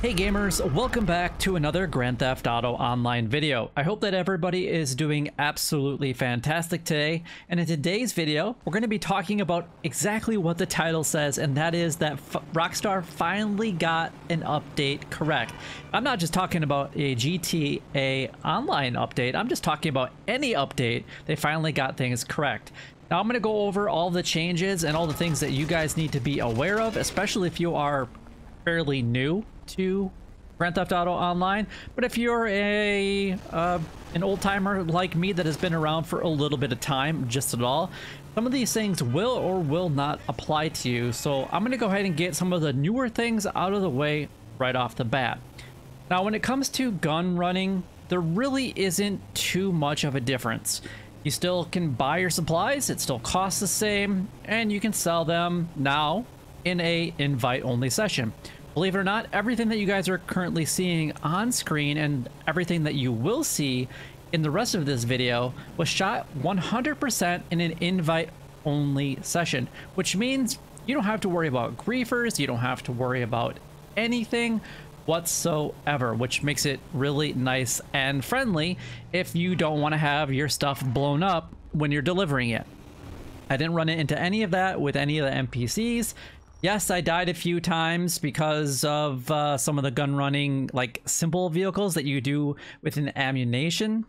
Hey gamers, welcome back to another Grand Theft Auto Online video. I hope that everybody is doing absolutely fantastic today, and in today's video we're going to be talking about exactly what the title says, and that is that Rockstar finally got an update correct. I'm not just talking about a GTA Online update, I'm just talking about any update. They finally got things correct. Now I'm going to go over all the changes and all the things that you guys need to be aware of, especially if you are fairly new to Grand Theft Auto Online. But if you're an old-timer like me that has been around for a little bit of time, just at all, some of these things will or will not apply to you. So I'm going to go ahead and get some of the newer things out of the way right off the bat. Now when it comes to gun running, there really isn't too much of a difference. You still can buy your supplies, it still costs the same, and you can sell them now in a invite-only session. Believe it or not, everything that you guys are currently seeing on screen and everything that you will see in the rest of this video was shot 100% in an invite-only session, which means you don't have to worry about griefers, you don't have to worry about anything whatsoever, which makes it really nice and friendly if you don't want to have your stuff blown up when you're delivering it. I didn't run into any of that with any of the NPCs. Yes, I died a few times because of some of the gun running, like simple vehicles that you do with an ammunition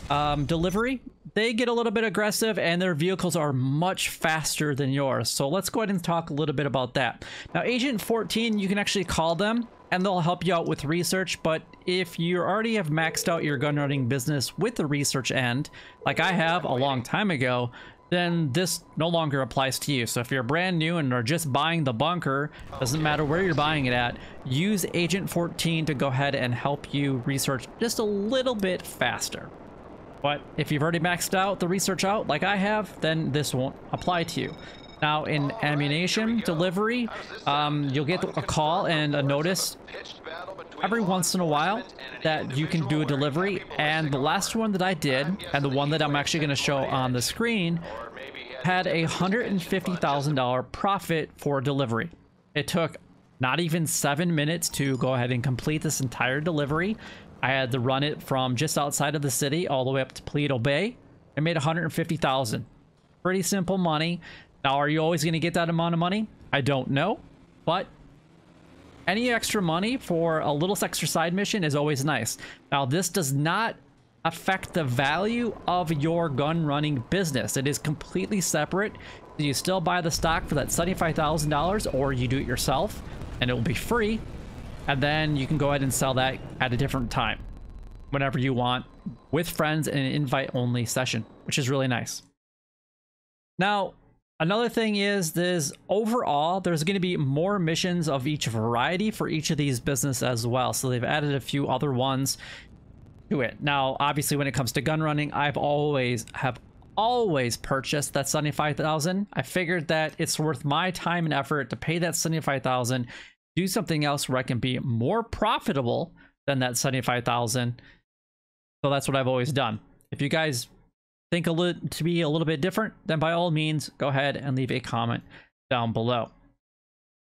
delivery. They get a little bit aggressive and their vehicles are much faster than yours. So let's go ahead and talk a little bit about that. Now, Agent 14, you can actually call them and they'll help you out with research. But if you already have maxed out your gun running business with the research end, like I have a long time ago, then this no longer applies to you. So if you're brand new and are just buying the bunker, doesn't matter where you're buying it at, use Agent 14 to go ahead and help you research just a little bit faster. But if you've already maxed out the research out like I have, then this won't apply to you. Now in ammunition delivery, you'll get a call and a notice every once in a while that you can do a delivery, and the last one that I did, and the one that I'm actually going to show on the screen, had a $150,000 profit for delivery. It took not even 7 minutes to go ahead and complete this entire delivery. I had to run it from just outside of the city all the way up to Paleto Bay. I made $150,000. Pretty simple money. Now, are you always going to get that amount of money? I don't know, but any extra money for a little extra side mission is always nice. Now, this does not affect the value of your gun running business. It is completely separate. You still buy the stock for that $75,000, or you do it yourself and it will be free. And then you can go ahead and sell that at a different time, whenever you want, with friends in an invite only session, which is really nice. Now, another thing is overall, there's going to be more missions of each variety for each of these businesses as well. So they've added a few other ones to it. Now, obviously, when it comes to gun running, I've always purchased that $75,000. I figured that it's worth my time and effort to pay that $75,000, do something else where I can be more profitable than that $75,000. So that's what I've always done. If you guys think to be a little bit different, then by all means, go ahead and leave a comment down below.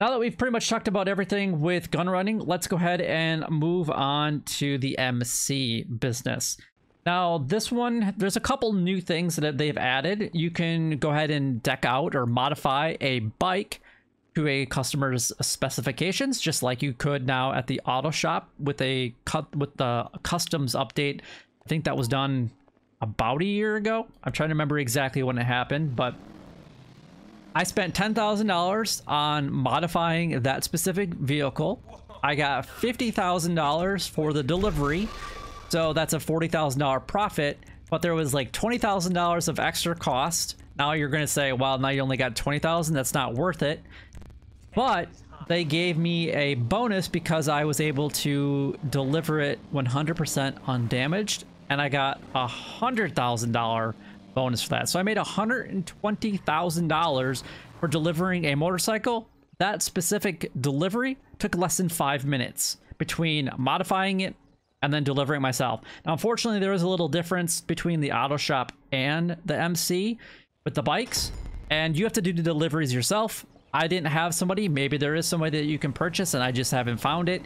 Now that we've pretty much talked about everything with gun running, let's go ahead and move on to the MC business. Now, this one, there's a couple new things that they've added. You can go ahead and deck out or modify a bike to a customer's specifications, just like you could now at the auto shop with the customs update. I think that was done about a year ago. I'm trying to remember exactly when it happened, but I spent $10,000 on modifying that specific vehicle. I got $50,000 for the delivery, so that's a $40,000 profit, but there was like $20,000 of extra cost. Now you're going to say, well, now you only got $20,000, that's not worth it. But they gave me a bonus because I was able to deliver it 100% undamaged, and I got a $100,000 bonus for that. So I made $120,000 for delivering a motorcycle. That specific delivery took less than 5 minutes between modifying it and then delivering myself. Now, unfortunately, there was a little difference between the auto shop and the MC with the bikes, and you have to do the deliveries yourself. I didn't have somebody. Maybe there is somebody that you can purchase and I just haven't found it.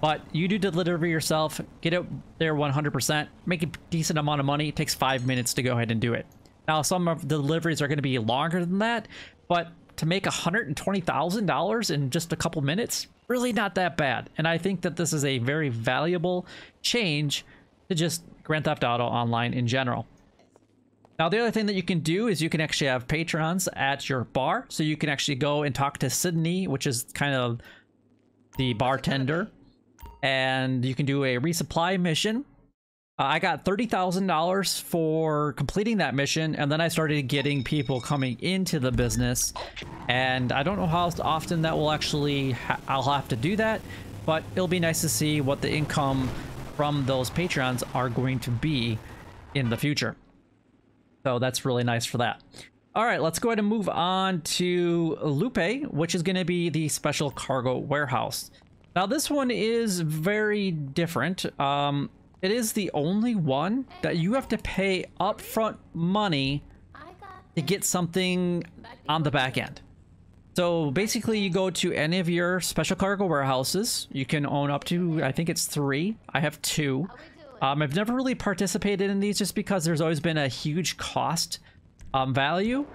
But you do the delivery yourself, get it there 100%, make a decent amount of money. It takes 5 minutes to go ahead and do it. Now, some of the deliveries are going to be longer than that, but to make $120,000 in just a couple minutes, really not that bad. And I think that this is a very valuable change to just Grand Theft Auto Online in general. Now, the other thing that you can do is you can actually have patrons at your bar. So you can actually go and talk to Sydney, which is kind of the bartender. And you can do a resupply mission. I got $30,000 for completing that mission, and then I started getting people coming into the business. And I don't know how often that will actually, I'll have to do that, but it'll be nice to see what the income from those patrons are going to be in the future. So that's really nice for that. All right, let's go ahead and move on to Lupe, which is going to be the special cargo warehouse. Now, this one is very different. It is the only one that you have to pay upfront money to get something on the back end. So basically, you go to any of your special cargo warehouses. You can own up to, I think it's 3. I have 2. I've never really participated in these just because there's always been a huge cost value.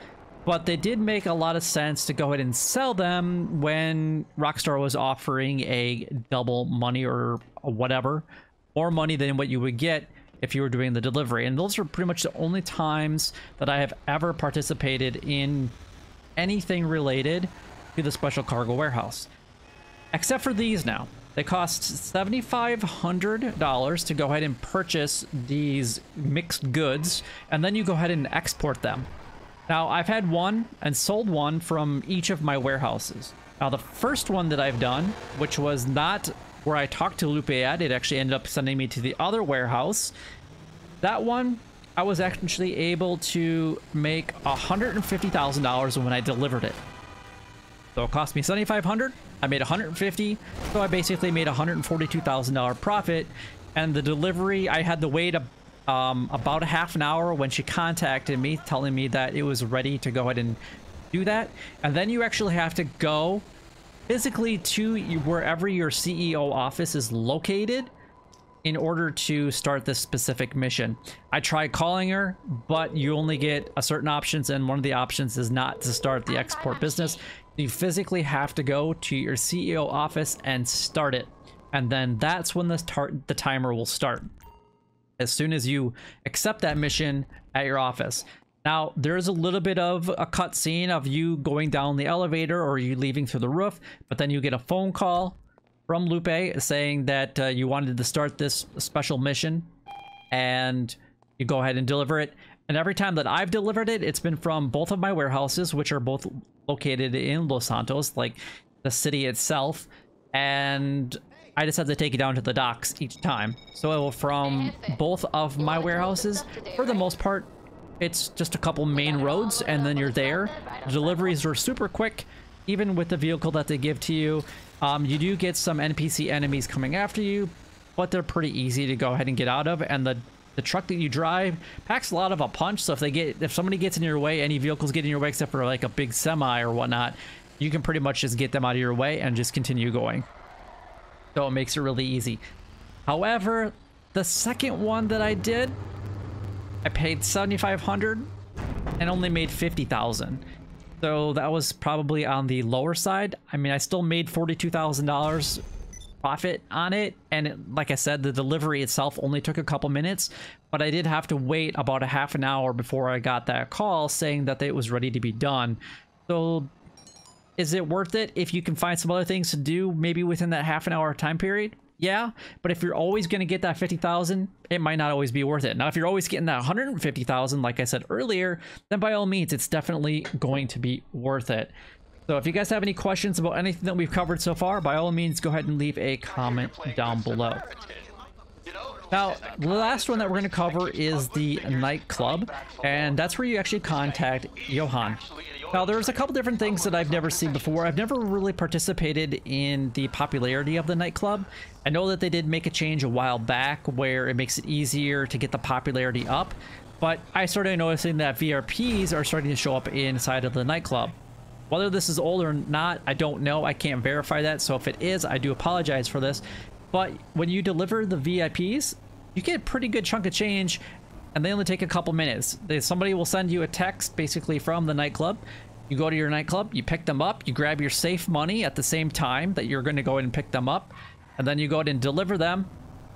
But they did make a lot of sense to go ahead and sell them when Rockstar was offering a double money or whatever, more money than what you would get if you were doing the delivery. And those are pretty much the only times that I have ever participated in anything related to the special cargo warehouse. Except for these now. They cost $7,500 to go ahead and purchase these mixed goods, and then you go ahead and export them. Now, I've had one and sold one from each of my warehouses. Now, the first one that I've done, which was not where I talked to Lupe at, it actually ended up sending me to the other warehouse. That one, I was actually able to make $150,000 when I delivered it. So it cost me $7,500. I made $150,000, so I basically made $142,000 profit. And the delivery, I had to wait about a half an hour when she contacted me, telling me that it was ready to go ahead and do that. And then you actually have to go physically to wherever your CEO office is located in order to start this specific mission. I tried calling her, but you only get a certain options, and one of the options is not to start the export business. You physically have to go to your CEO office and start it, and then that's when the timer will start. As soon as you accept that mission at your office. Now, there's a little bit of a cutscene of you going down the elevator or you leaving through the roof, but then you get a phone call from Lupe saying that you wanted to start this special mission, and you go ahead and deliver it. And every time that I've delivered it, it's been from both of my warehouses, which are both located in Los Santos, like the city itself, and I just have to take it down to the docks each time. So from both of my warehouses, for the most part, it's just a couple main roads, and then you're there. The deliveries are super quick, even with the vehicle that they give to you. You do get some NPC enemies coming after you, but they're pretty easy to go ahead and get out of. And the truck that you drive packs a lot of a punch, so if somebody gets in your way, any vehicles get in your way except for like a big semi or whatnot, you can pretty much just get them out of your way and just continue going. So it makes it really easy. However, the second one that I did, I paid $7,500 and only made $50,000. So that was probably on the lower side. I mean, I still made $42,000 profit on it, and like I said, the delivery itself only took a couple minutes, but I did have to wait about a half an hour before I got that call saying that it was ready to be done. So is it worth it if you can find some other things to do maybe within that half an hour time period? Yeah, but if you're always going to get that 50,000, it might not always be worth it. Now, if you're always getting that 150,000, like I said earlier, then by all means, it's definitely going to be worth it. So if you guys have any questions about anything that we've covered so far, by all means, go ahead and leave a comment down below. Now, the last one that we're going to cover is the nightclub, and that's where you actually contact Johan. Now, there's a couple different things that I've never seen before. I've never really participated in the popularity of the nightclub. I know that they did make a change a while back where it makes it easier to get the popularity up, but I started noticing that VRPs are starting to show up inside of the nightclub. Whether this is old or not, I don't know. I can't verify that, so if it is, I do apologize for this. But when you deliver the VIPs, you get a pretty good chunk of change, and they only take a couple minutes. Somebody will send you a text basically from the nightclub. You go to your nightclub, you pick them up, you grab your safe money at the same time that you're going to go ahead and pick them up, and then you go ahead and deliver them,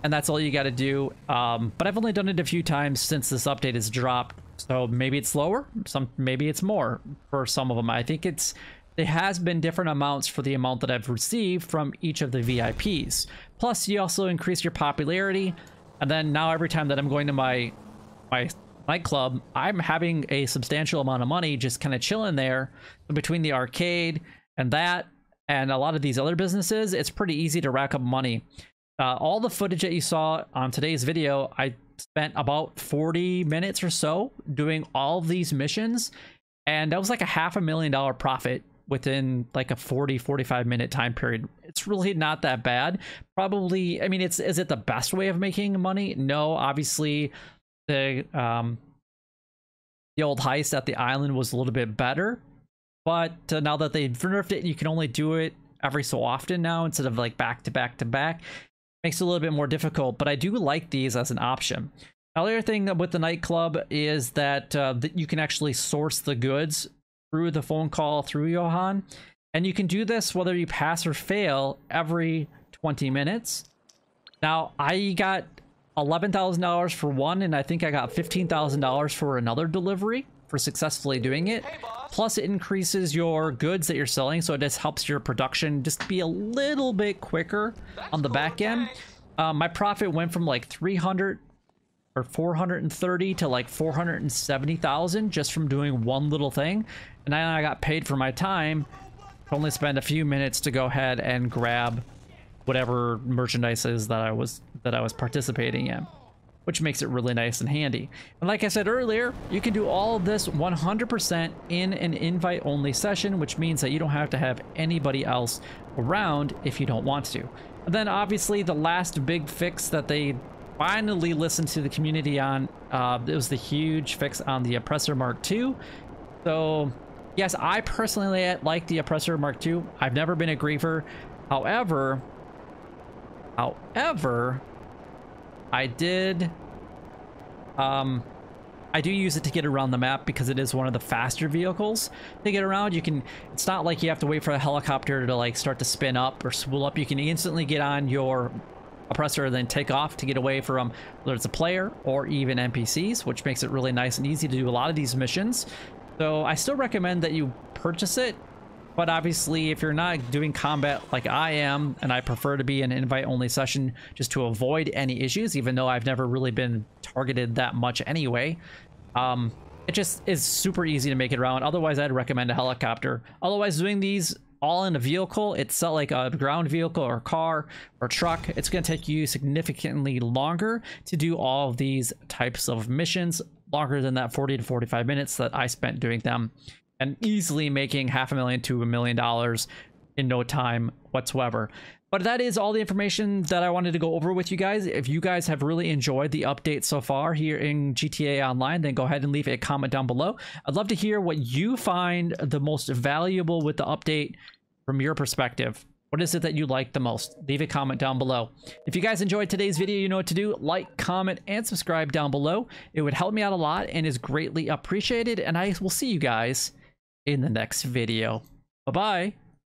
and that's all you got to do. But I've only done it a few times since this update has dropped, so maybe it's slower, maybe it's more for some of them. I think it has been different amounts for the amount that I've received from each of the VIPs. Plus, you also increase your popularity, and then now every time that I'm going to my nightclub, I'm having a substantial amount of money just kind of chilling there. Between the arcade and that, and a lot of these other businesses, it's pretty easy to rack up money. All the footage that you saw on today's video, I spent about 40 minutes or so doing all of these missions, and that was like a $500,000 profit within like a 45 minute time period. It's really not that bad. Probably, I mean, is it the best way of making money? No, obviously the old heist at the island was a little bit better, but now that they've nerfed it, you can only do it every so often now instead of like back to back to back. Makes it a little bit more difficult, but I do like these as an option. Now, the other thing with the nightclub is that you can actually source the goods through the phone call through Johan, and you can do this whether you pass or fail every 20 minutes. Now, I got $11,000 for one, and I think I got $15,000 for another delivery for successfully doing it. Plus, it increases your goods that you're selling, so it just helps your production just be a little bit quicker on the back end. My profit went from like 300 or 430 to like 470,000 just from doing one little thing, and then I got paid for my time to only spend a few minutes to go ahead and grab whatever merchandise is that I was participating in, which makes it really nice and handy. And like I said earlier, you can do all of this 100% in an invite-only session, which means that you don't have to have anybody else around if you don't want to. And then obviously the last big fix that they finally listened to the community on, it was the huge fix on the Oppressor Mark II. So yes, I personally like the Oppressor Mark II. I've never been a griefer. However, I do use it to get around the map because it is one of the faster vehicles to get around. It's not like you have to wait for a helicopter to like start to spin up or spool up. You can instantly get on your Oppressor and then take off to get away from whether it's a player or even NPCs, which makes it really nice and easy to do a lot of these missions. So I still recommend that you purchase it, but obviously if you're not doing combat like I am, and I prefer to be an invite-only session just to avoid any issues, even though I've never really been targeted that much anyway, it just is super easy to make it around. Otherwise, I'd recommend a helicopter. Otherwise, doing these all in a vehicle, it's like a ground vehicle or car or truck, it's going to take you significantly longer to do all of these types of missions, longer than that 40 to 45 minutes that I spent doing them, and easily making $500,000 to $1 million in no time whatsoever. But that is all the information that I wanted to go over with you guys. If you guys have really enjoyed the update so far here in GTA Online, then go ahead and leave a comment down below. I'd love to hear what you find the most valuable with the update from your perspective. What is it that you like the most? Leave a comment down below. If you guys enjoyed today's video, you know what to do. Like, comment, and subscribe down below. It would help me out a lot and is greatly appreciated. And I will see you guys in the next video. Bye-bye.